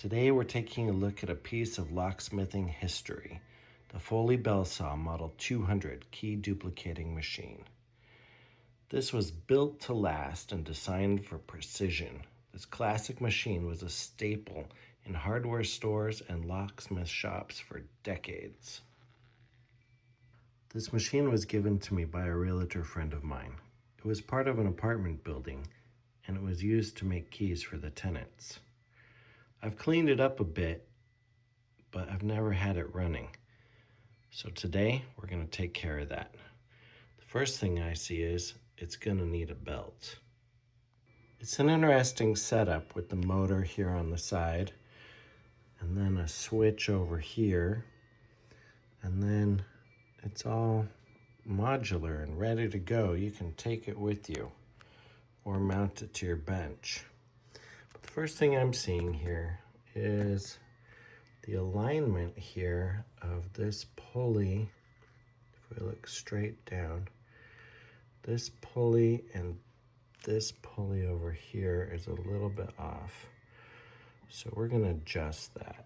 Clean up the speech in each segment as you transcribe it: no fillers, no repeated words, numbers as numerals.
Today we're taking a look at a piece of locksmithing history, the Foley Belsaw Model 200 key duplicating machine. This was built to last and designed for precision. This classic machine was a staple in hardware stores and locksmith shops for decades. This machine was given to me by a realtor friend of mine. It was part of an apartment building, and it was used to make keys for the tenants. I've cleaned it up a bit, but I've never had it running. So today, we're going to take care of that. The first thing I see is it's going to need a belt. It's an interesting setup with the motor here on the side, and then a switch over here, and then it's all modular and ready to go. You can take it with you or mount it to your bench. But the first thing I'm seeing here is the alignment here of this pulley. If we look straight down, this pulley and this pulley over here is a little bit off. So we're going to adjust that.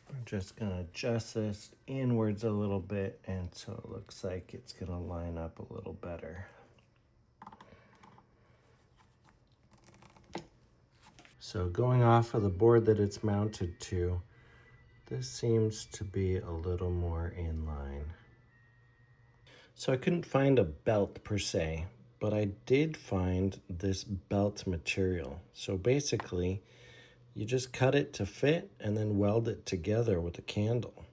We're just going to adjust this inwards a little bit, and so it looks like it's going to line up a little better. So going off of the board that it's mounted to, this seems to be a little more in line. So I couldn't find a belt per se, but I did find this belt material. So basically, you just cut it to fit and then weld it together with a candle.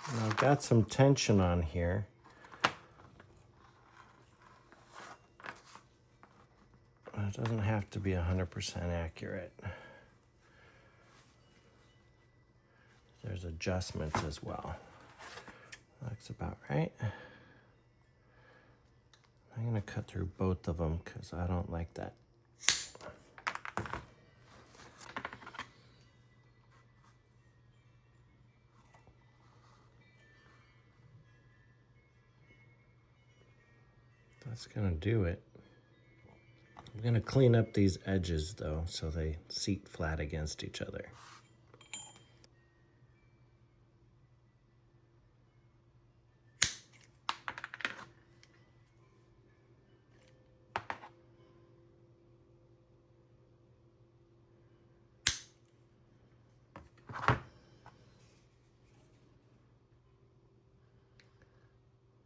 And I've got some tension on here. It doesn't have to be 100% accurate. There's adjustments as well. That's about right. I'm going to cut through both of them because I don't like that. That's going to do it. I'm going to clean up these edges though so they seat flat against each other.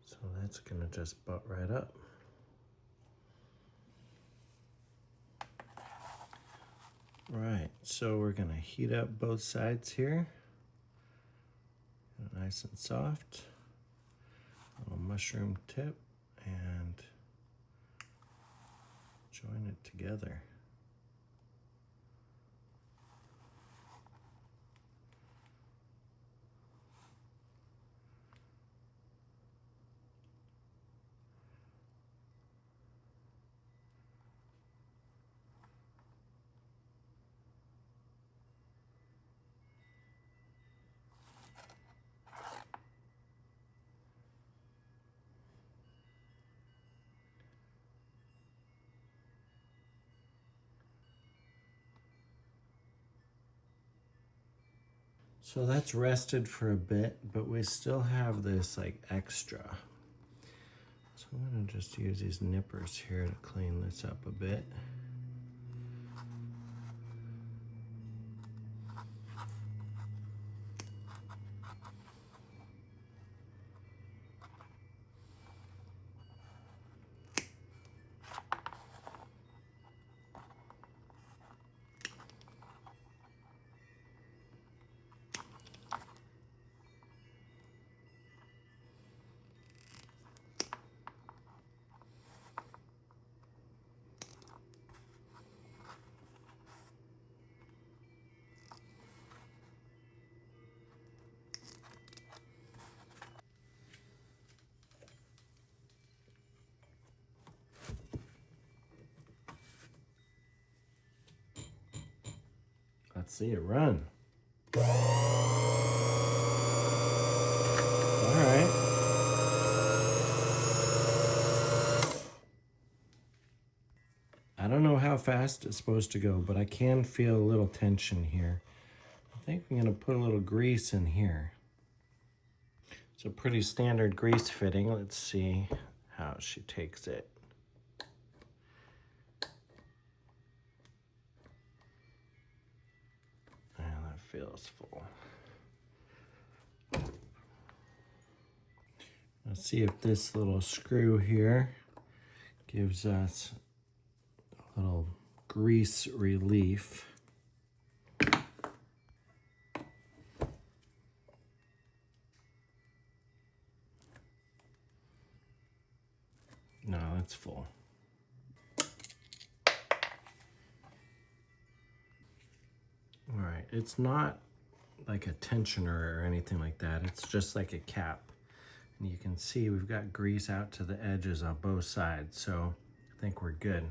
So that's going to just butt right up. Right, so we're going to heat up both sides here. Nice and soft. A little mushroom tip and join it together. So that's rested for a bit, but we still have this like extra. So I'm gonna just use these nippers here to clean this up a bit. Let's see it run. All right. I don't know how fast it's supposed to go, but I can feel a little tension here. I think I'm going to put a little grease in here. It's a pretty standard grease fitting. Let's see how she takes it. And that feels full. Let's see if this little screw here gives us a little grease relief. No, that's full. All right, it's not like a tensioner or anything like that. It's just like a cap. And you can see we've got grease out to the edges on both sides, so I think we're good.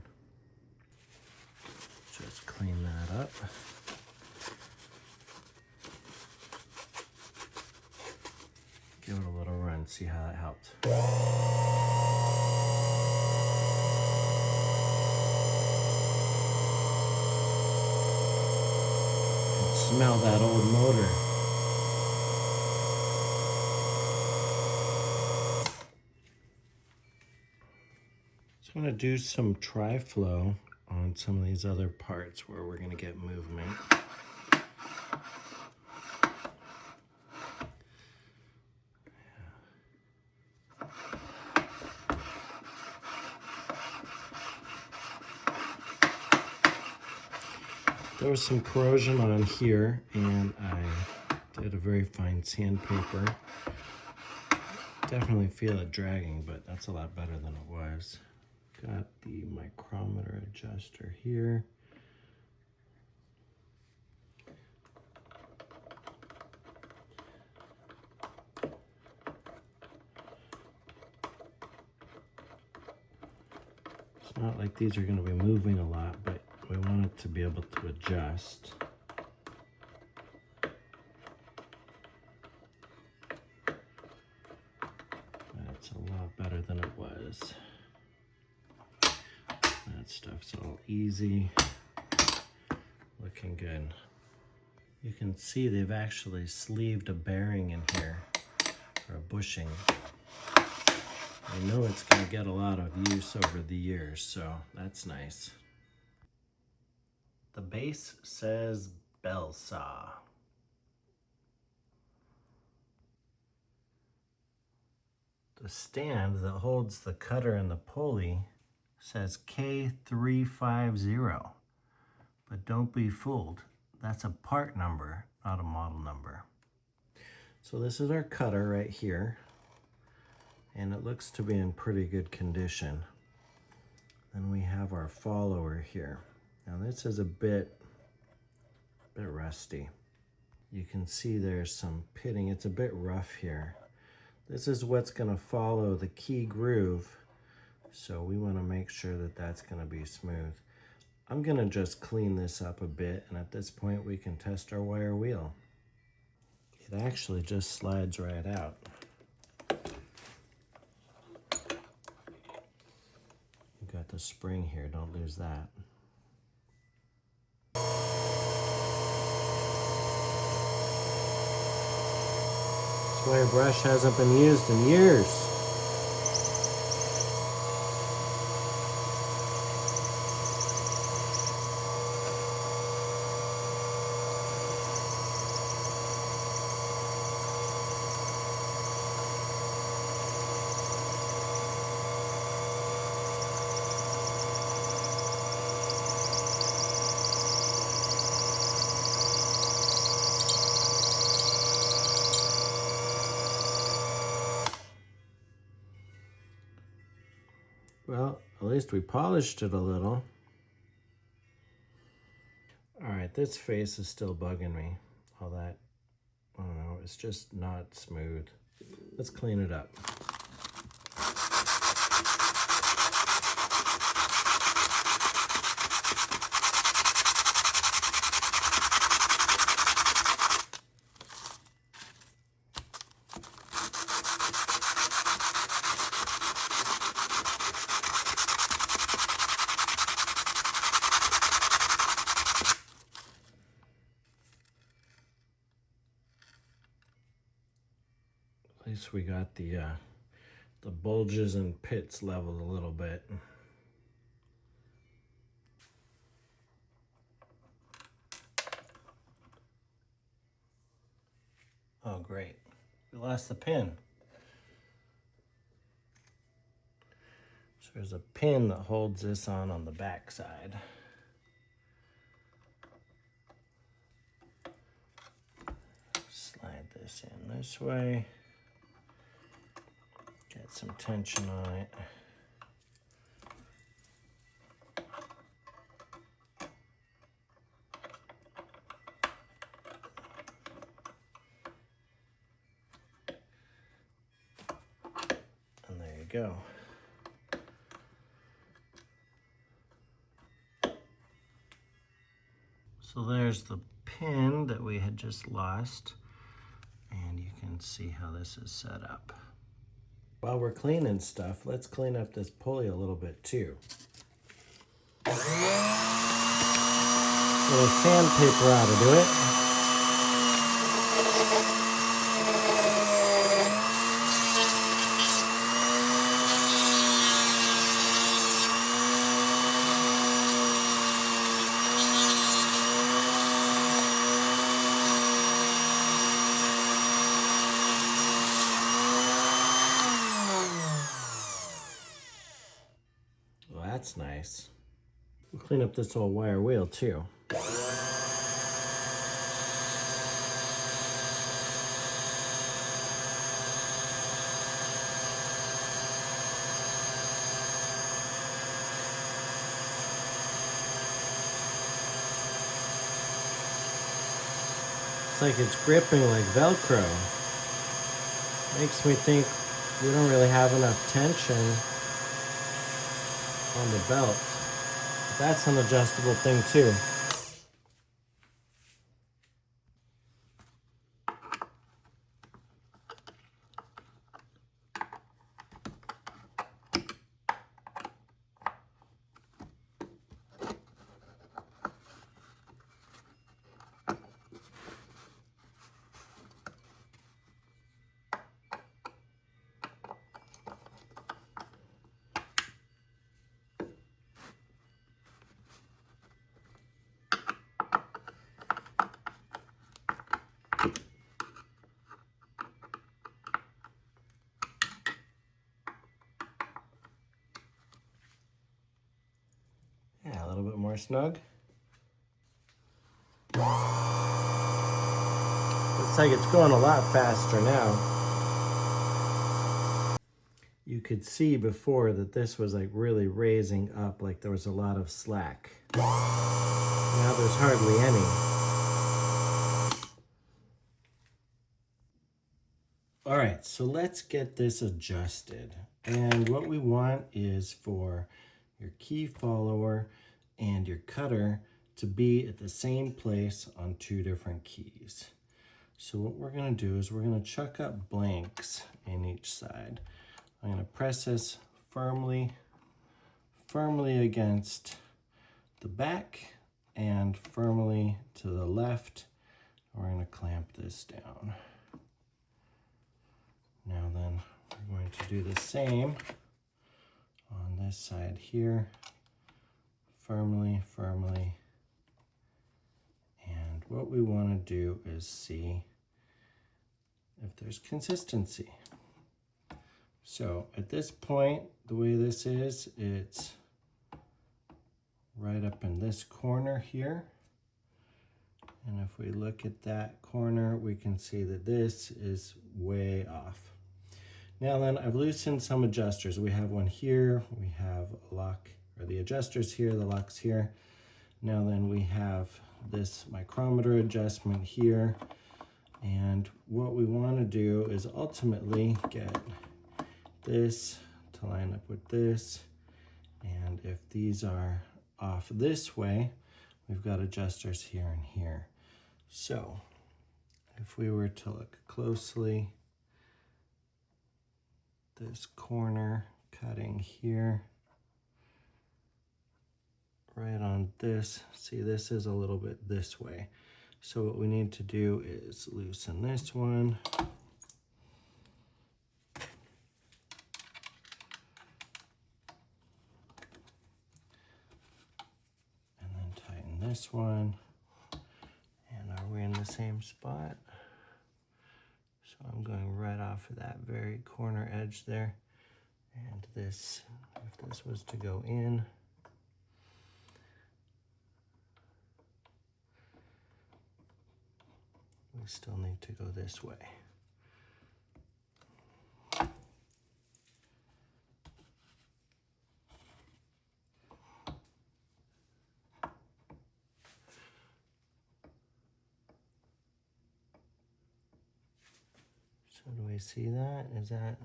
Just clean that up. Give it a little run, see how that helped. Smell that old motor. Just going to do some tri-flow on some of these other parts where we're going to get movement. There was some corrosion on here, and I did a very fine sandpaper. Definitely feel it dragging, but that's a lot better than it was. Got the micrometer adjuster here. It's not like these are going to be moving a lot, but we want it to be able to adjust. That's a lot better than it was. That stuff's all easy. Looking good. You can see they've actually sleeved a bearing in here, or a bushing. I know it's going to get a lot of use over the years, so that's nice. The base says Belsaw. The stand that holds the cutter and the pulley says K350. But don't be fooled. That's a part number, not a model number. So this is our cutter right here. And it looks to be in pretty good condition. Then we have our follower here. Now this is a bit rusty. You can see there's some pitting. It's a bit rough here. This is what's going to follow the key groove. So we want to make sure that that's going to be smooth. I'm going to just clean this up a bit, and at this point we can test our wire wheel. It actually just slides right out. You've got the spring here, don't lose that. This wire brush hasn't been used in years. Well, at least we polished it a little. All right, this face is still bugging me. All that, I don't know, it's just not smooth. Let's clean it up. Notice we got the bulges and pits leveled a little bit. Oh, great. We lost the pin. So there's a pin that holds this on the back side. Slide this in this way. Get some tension on it. And there you go. So there's the pin that we had just lost, and you can see how this is set up. While we're cleaning stuff, let's clean up this pulley a little bit too. A little sandpaper ought to do it. Well, that's nice. We'll clean up this old wire wheel too. It's like it's gripping like Velcro. Makes me think we don't really have enough tension on the belt. But that's an adjustable thing too. Yeah, a little bit more snug. Looks like it's going a lot faster now. You could see before that this was like really raising up, like there was a lot of slack. Now there's hardly any. All right, so let's get this adjusted. And what we want is for your key follower and your cutter to be at the same place on two different keys. So what we're going to do is we're going to chuck up blanks in each side. I'm going to press this firmly against the back and firmly to the left. We're going to clamp this down. Now then, we're going to do the same on this side here. Firmly. And what we want to do is see if there's consistency. So at this point, the way this is, it's right up in this corner here. And if we look at that corner, we can see that this is way off. Now then, I've loosened some adjusters. We have one here, we have a lock, or the adjusters here, the lock's here. Now then, we have this micrometer adjustment here. And what we want to do is ultimately get this to line up with this. And if these are off this way, we've got adjusters here and here. So if we were to look closely, this corner cutting here, right on this, see this is a little bit this way. So what we need to do is loosen this one this one. And are we in the same spot? So I'm going right off of that very corner edge there. And this, if this was to go in, we still need to go this way. So do we see that? Is that,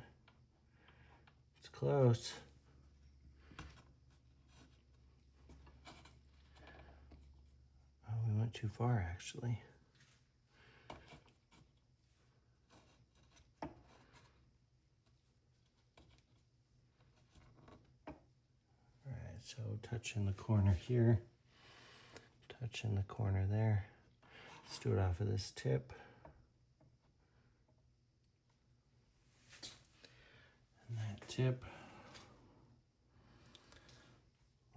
it's close. Oh, we went too far actually. All right, so touching the corner here, touching the corner there. Let's do it off of this tip. And that tip.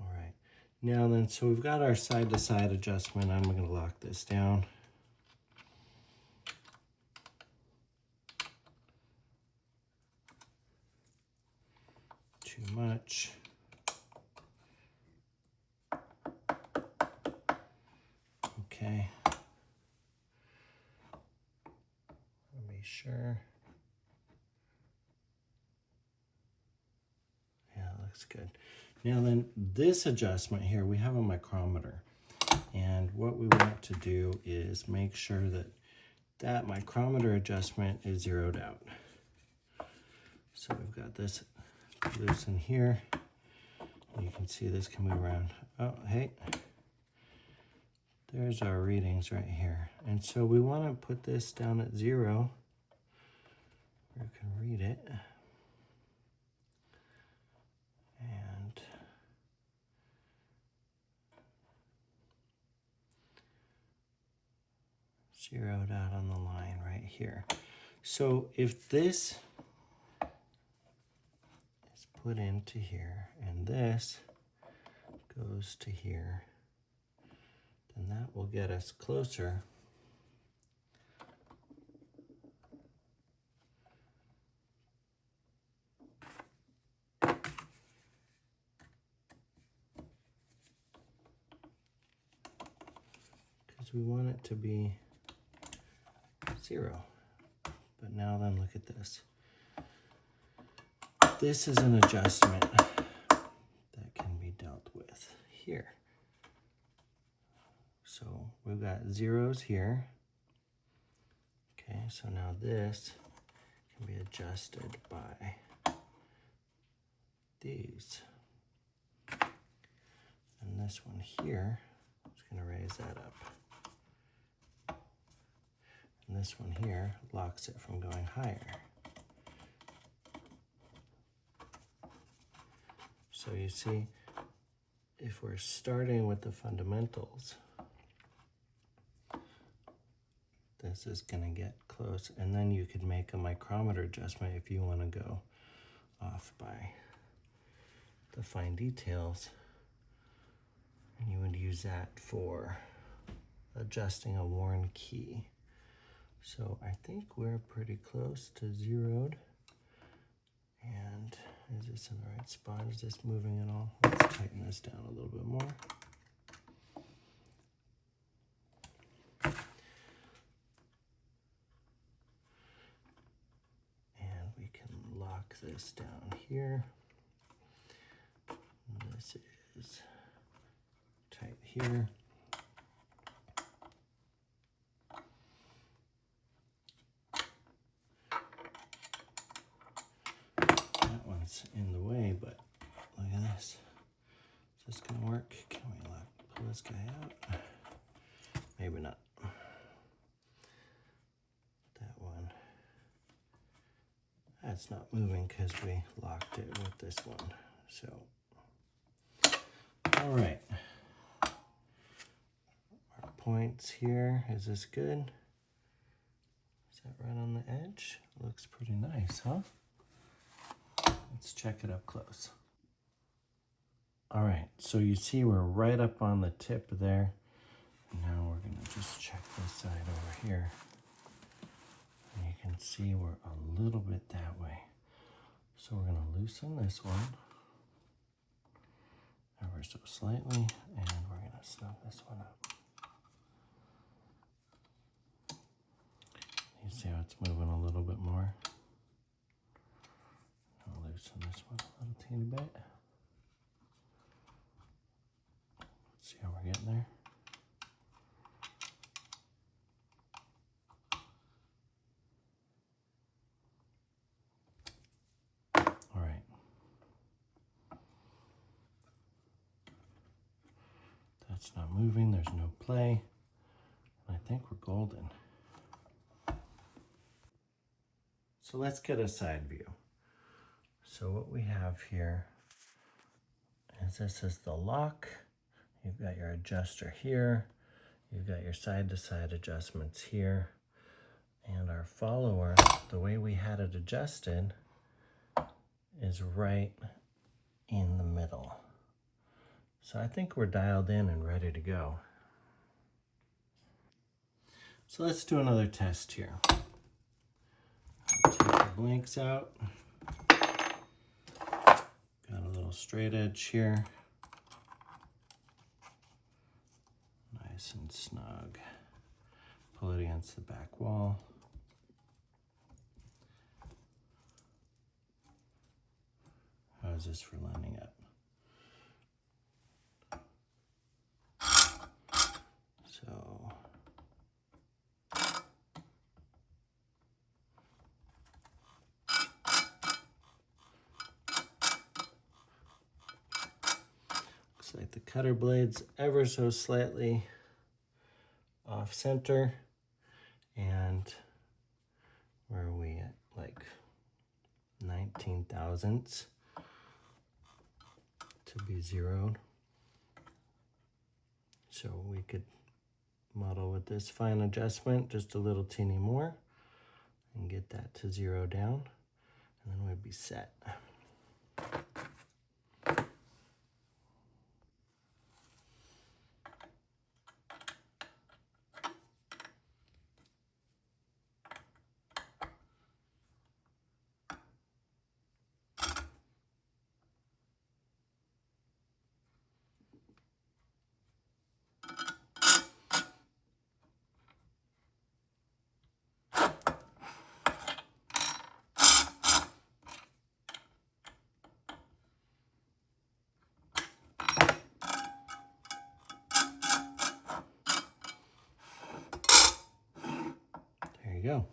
All right, now then, so we've got our side-to-side adjustment. I'm going to lock this down. Too much. Okay. Let me be sure. Yeah, looks good. Now then, this adjustment here, we have a micrometer. And what we want to do is make sure that that micrometer adjustment is zeroed out. So we've got this loose in here. You can see this can move around. Oh, hey. There's our readings right here. And so we want to put this down at 0. We can read it. And zeroed out on the line right here. So if this is put into here and this goes to here, then that will get us closer because we want it to be 0. But now then, look at this. This is an adjustment that can be dealt with here. So we've got zeros here. Okay, so now this can be adjusted by these. And this one here is going to raise that up. And this one here locks it from going higher. So you see, if we're starting with the fundamentals, this is going to get close. And then you could make a micrometer adjustment if you want to go off by the fine details. And you would use that for adjusting a worn key. So I think we're pretty close to zeroed. And is this in the right spot? Is this moving at all? Let's tighten this down a little bit more. And we can lock this down here. And this is tight here. In the way, but look at this. Is this gonna work? Can we pull this guy out? Maybe not. That one. That's not moving because we locked it with this one. So, all right. Our points here. Is this good? Is that right on the edge? Looks pretty nice, huh? Let's check it up close. All right, so you see we're right up on the tip there. Now we're going to just check this side over here. And you can see we're a little bit that way. So we're going to loosen this one ever so slightly, and we're going to snug this one up. You see how it's moving a little bit more? I'll loosen this one a little teeny bit. Let's see how we're getting there. All right. That's not moving, there's no play. I think we're golden. So let's get a side view. So what we have here is this is the lock. You've got your adjuster here. You've got your side-to-side adjustments here. And our follower, the way we had it adjusted, is right in the middle. So I think we're dialed in and ready to go. So let's do another test here. Take the blanks out. Got a little straight edge here. Nice and snug. Pull it against the back wall. How is this for lining up? So looks like the cutter blade's ever so slightly off center, and where are we at? Like 19 thousandths to be zeroed. So we could model with this fine adjustment just a little teeny more and get that to zero down, and then we'd be set. There you go.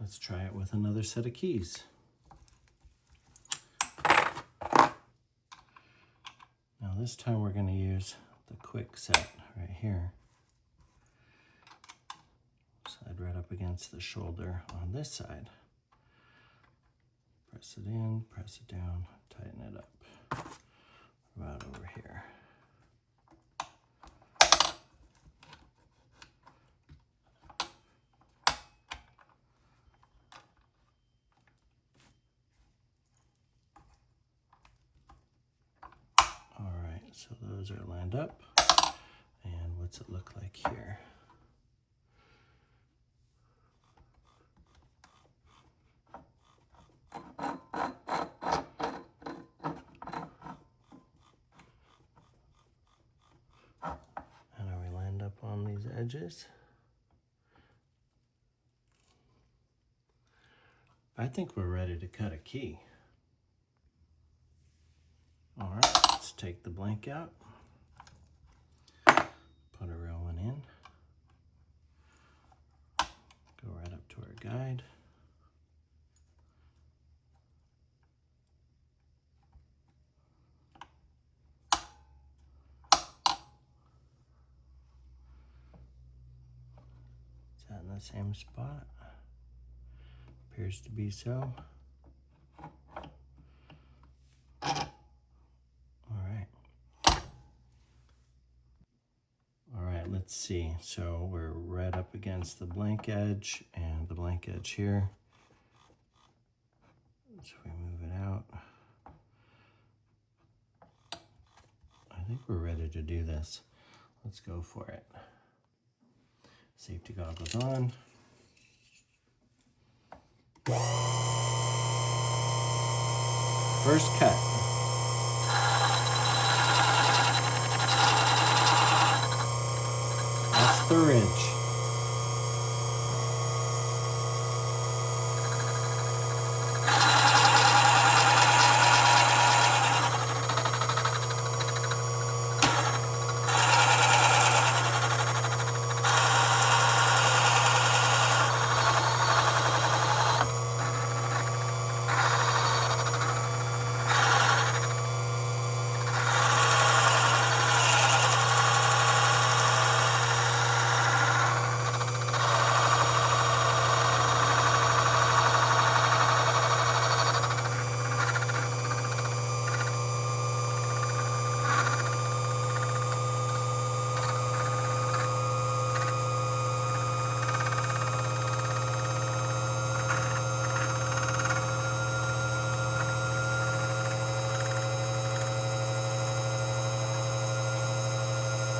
Let's try it with another set of keys. Now this time we're going to use the quick set right here. Slide right up against the shoulder on this side. Press it in, press it down, tighten it up. About over here. So those are lined up, and what's it look like here? And are we lined up on these edges? I think we're ready to cut a key. All right, let's take the blank out, put a real one in, go right up to our guide. Is that in the same spot? Appears to be so. Let's see, so we're right up against the blank edge and the blank edge here. So we move it out. I think we're ready to do this. Let's go for it. Safety goggles on. First cut. That's the ridge.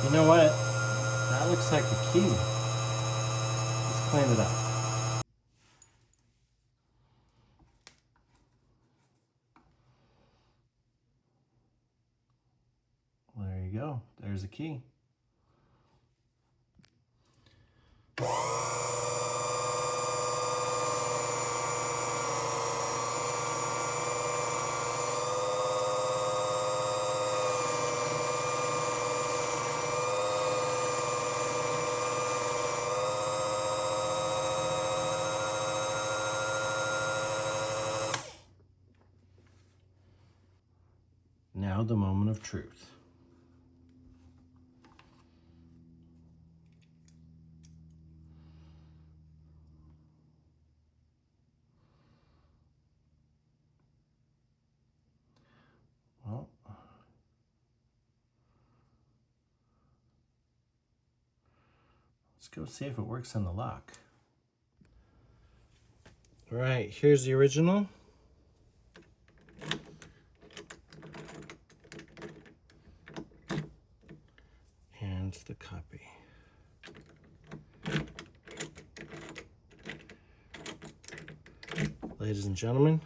You know what? That looks like a key. Let's clean it up. There you go. There's a key. Now the moment of truth. Well, let's go see if it works on the lock. All right, here's the original. And the copy. Ladies and gentlemen,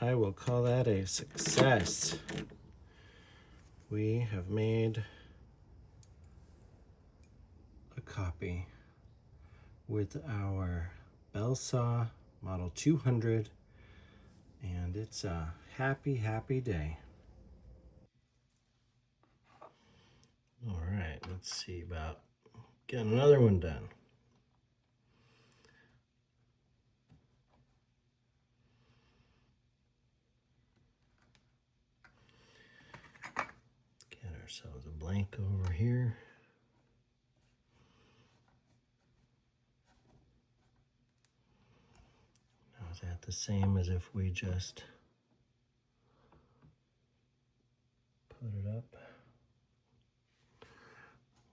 I will call that a success. We have made a copy with our Belsaw Model 200, and it's a happy, happy day. All right, let's see about getting another one done. Get ourselves a blank over here. Now is that the same as if we just put it up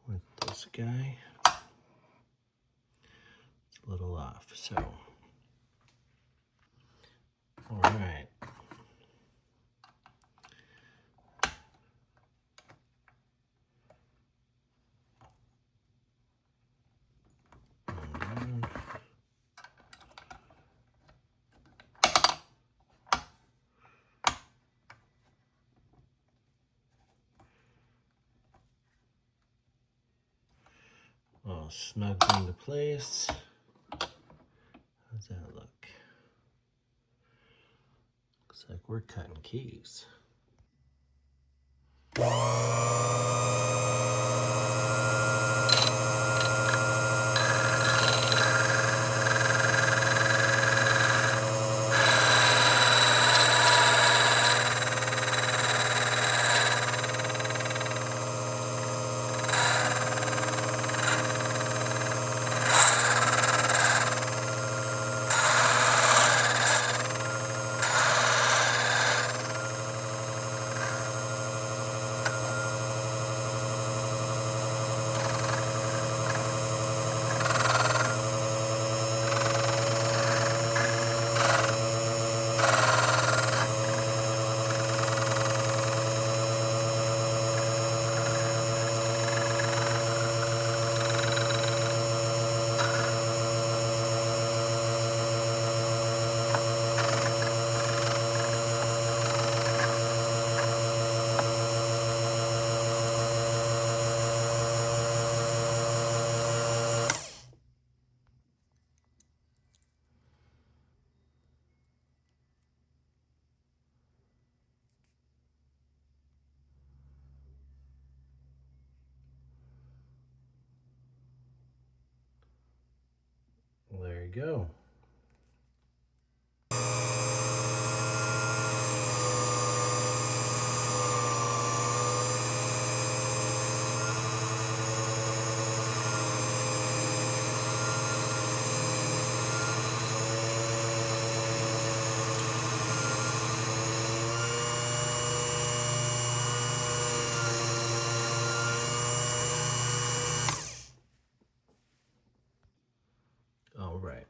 with this guy? It's a little off, so all right. All snugged into place. How's that look? Looks like we're cutting keys. go. All right,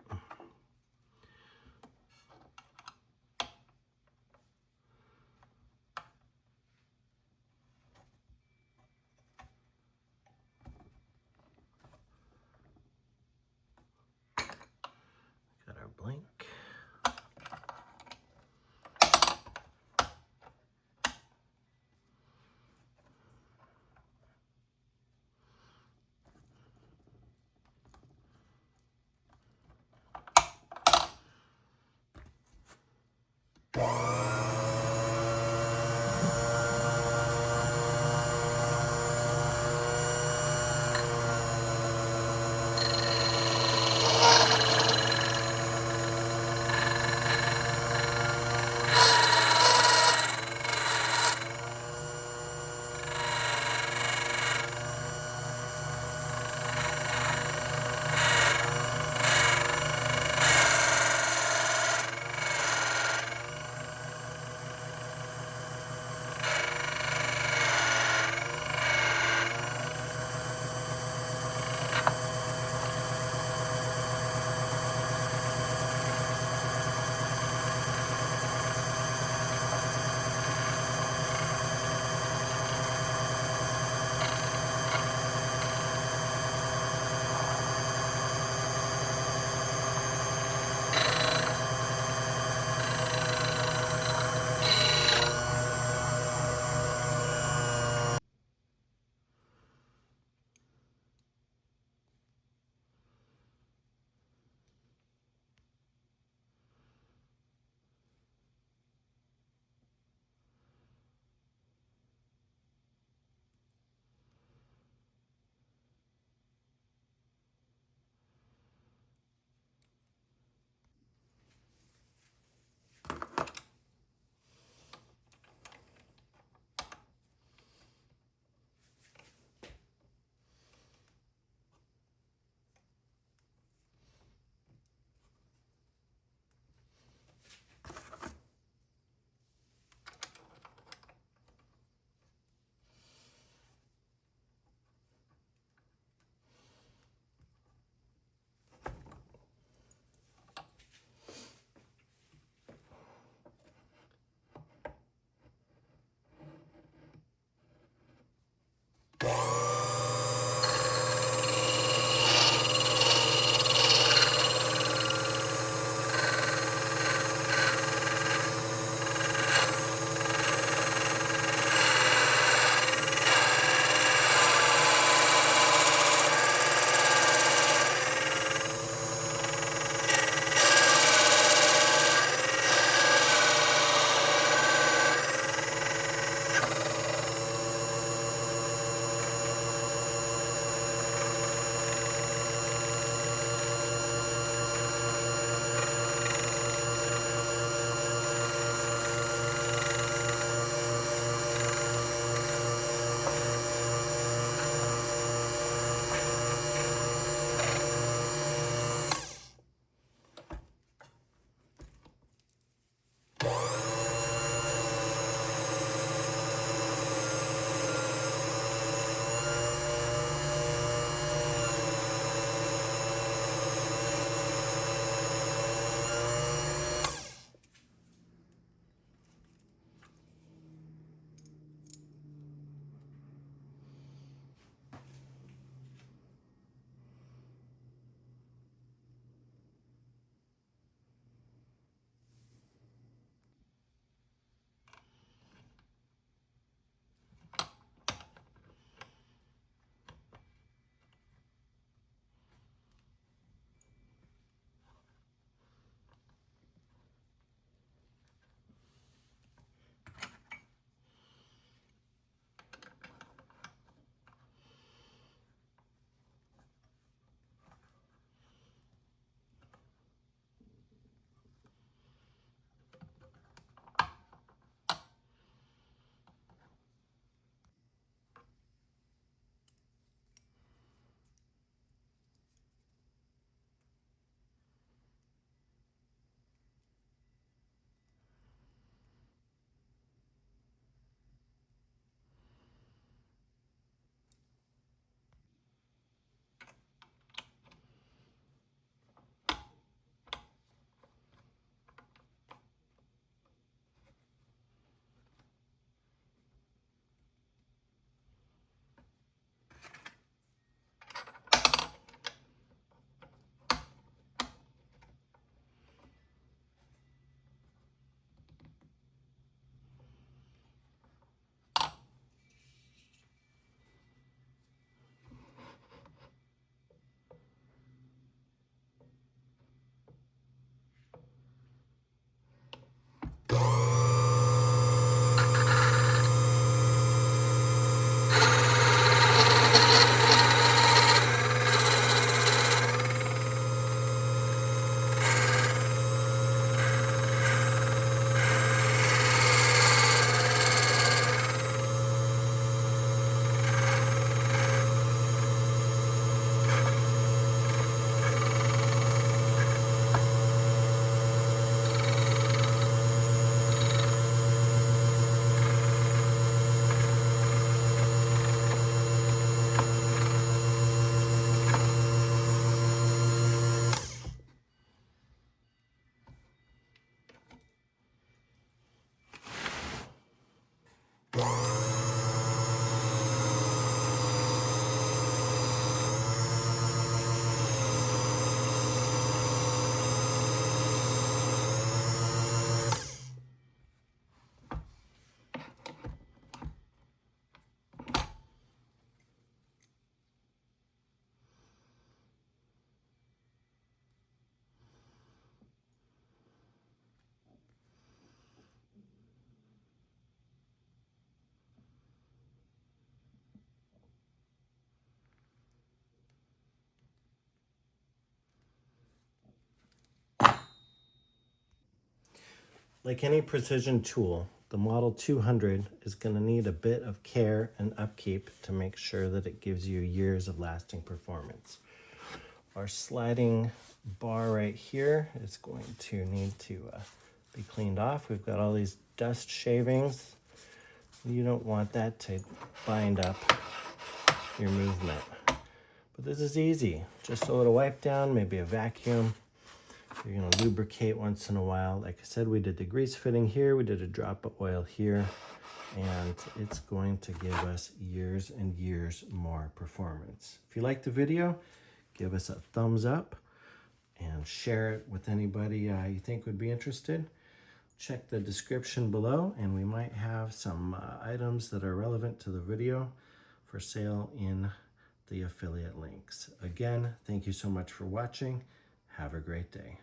Like any precision tool, the Model 200 is going to need a bit of care and upkeep to make sure that it gives you years of lasting performance. Our sliding bar right here is going to need to be cleaned off. We've got all these dust shavings. You don't want that to bind up your movement. But this is easy. Just a little wipe down, maybe a vacuum. You're going to lubricate once in a while. Like I said, we did the grease fitting here. We did a drop of oil here. And it's going to give us years and years more performance. If you like the video, give us a thumbs up and share it with anybody you think would be interested. Check the description below, and we might have some items that are relevant to the video for sale in the affiliate links. Again, thank you so much for watching. Have a great day.